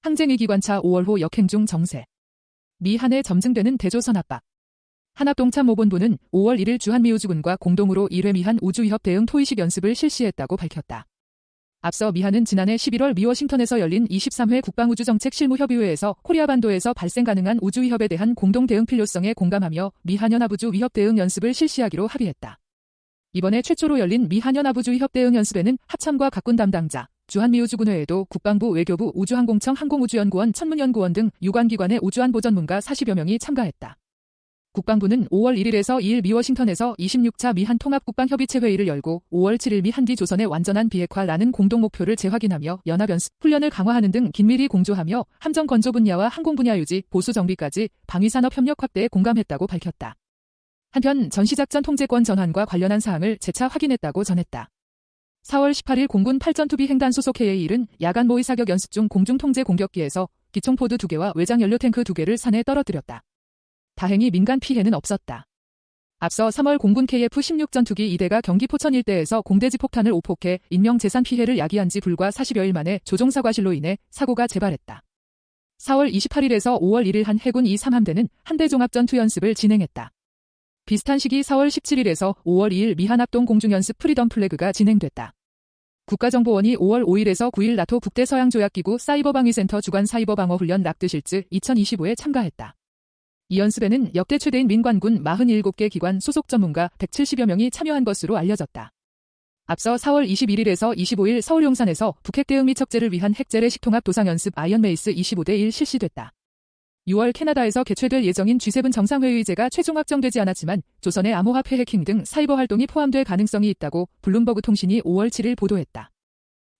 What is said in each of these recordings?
항쟁위 기관차 5월호 역행 중 정세. 미 한해 점증되는 대조선 압박. 한합동참모본부는 5월 1일 주한미우주군과 공동으로 1회 미한 우주위협 대응 토의식 연습을 실시했다고 밝혔다. 앞서 미한은 지난해 11월 미 워싱턴에서 열린 23회 국방우주정책 실무협의회에서 코리아 반도에서 발생 가능한 우주위협에 대한 공동 대응 필요성에 공감하며 미한연합우주 위협 대응 연습을 실시하기로 합의했다. 이번에 최초로 열린 미한연합우주 위협 대응 연습에는 합참과 각군 담당자, 주한미우주군 외에도 국방부, 외교부, 우주항공청, 항공우주연구원, 천문연구원 등 유관기관의 우주안보 전문가 40여 명이 참가했다. 국방부는 5월 1일에서 2일 미 워싱턴에서 26차 미한 통합국방협의체 회의를 열고 5월 7일 미한기 조선의 완전한 비핵화라는 공동 목표를 재확인하며 연합연습, 훈련을 강화하는 등 긴밀히 공조하며 함정 건조 분야와 항공 분야 유지, 보수 정비까지 방위산업 협력 확대에 공감했다고 밝혔다. 한편 전시작전 통제권 전환과 관련한 사항을 재차 확인했다고 전했다. 4월 18일 공군 8전투비 횡단 소속 KA-1은 야간 모의 사격 연습 중 공중 통제 공격기에서 기총포드 2개와 외장 연료 탱크 2개를 산에 떨어뜨렸다. 다행히 민간 피해는 없었다. 앞서 3월 공군 KF-16 전투기 2대가 경기 포천 일대에서 공대지 폭탄을 오폭해 인명재산 피해를 야기한 지 불과 40여일 만에 조종사과실로 인해 사고가 재발했다. 4월 28일에서 5월 1일 한 해군 이3함대는 한대 종합전투연습을 진행했다. 비슷한 시기 4월 17일에서 5월 2일 미한합동 공중연습 프리덤 플래그가 진행됐다. 국가정보원이 5월 5일에서 9일 나토 북대서양조약기구 사이버방위센터 주간 사이버방어훈련 락드실즈 2025에 참가했다. 이 연습에는 역대 최대인 민관군 47개 기관 소속 전문가 170여 명이 참여한 것으로 알려졌다. 앞서 4월 21일에서 25일 서울 용산에서 북핵 대응 및 척제를 위한 핵재래식 통합 도상연습 아이언메이스 25대1 실시됐다. 6월 캐나다에서 개최될 예정인 G7 정상회의제가 최종 확정되지 않았지만 조선의 암호화폐 해킹 등 사이버 활동이 포함될 가능성이 있다고 블룸버그 통신이 5월 7일 보도했다.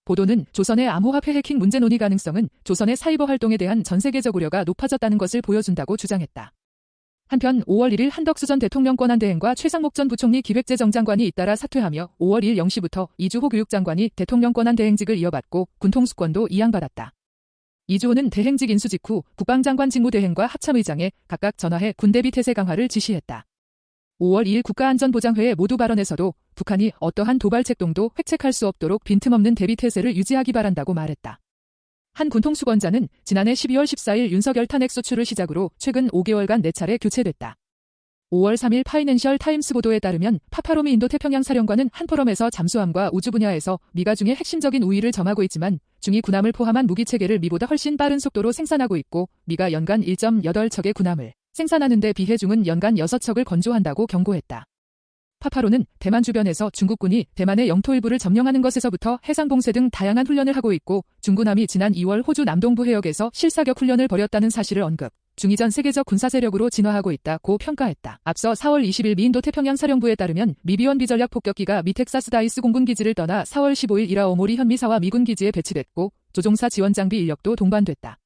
보도는 조선의 암호화폐 해킹 문제 논의 가능성은 조선의 사이버 활동에 대한 전 세계적 우려가 높아졌다는 것을 보여준다고 주장했다. 한편 5월 1일 한덕수 전 대통령 권한대행과 최상목 전 부총리 기획재정장관이 잇따라 사퇴하며 5월 1일 0시부터 이주호 교육장관이 대통령 권한대행직을 이어받고 군통수권도 이양받았다. 이주호는 대행직 인수 직후 국방장관 직무대행과 합참의장에 각각 전화해 군대비 태세 강화를 지시했다. 5월 2일 국가안전보장회의 모두 발언에서도 북한이 어떠한 도발책동도 획책할 수 없도록 빈틈없는 대비 태세를 유지하기 바란다고 말했다. 한 군통수권자는 지난해 12월 14일 윤석열 탄핵 소추를 시작으로 최근 5개월간 4차례 교체됐다. 5월 3일 파이낸셜 타임스 보도에 따르면 파파로미 인도태평양 사령관은 한 포럼에서 잠수함과 우주 분야에서 미가 중에 핵심적인 우위를 점하고 있지만 중위 군함을 포함한 무기체계를 미보다 훨씬 빠른 속도로 생산하고 있고 미가 연간 1.8척의 군함을 생산하는 데 비해 중은 연간 6척을 건조한다고 경고했다. 파파로는 대만 주변에서 중국군이 대만의 영토 일부를 점령하는 것에서부터 해상봉쇄 등 다양한 훈련을 하고 있고 중군함이 지난 2월 호주 남동부 해역에서 실사격 훈련을 벌였다는 사실을 언급. 중이 전 세계적 군사세력으로 진화하고 있다고 평가했다. 앞서 4월 20일 미 인도태평양 사령부에 따르면 미비원 비전략 폭격기가 미 텍사스 다이스 공군기지를 떠나 4월 15일 이라오모리 현미사와 미군 기지에 배치됐고 조종사 지원 장비 인력도 동반됐다.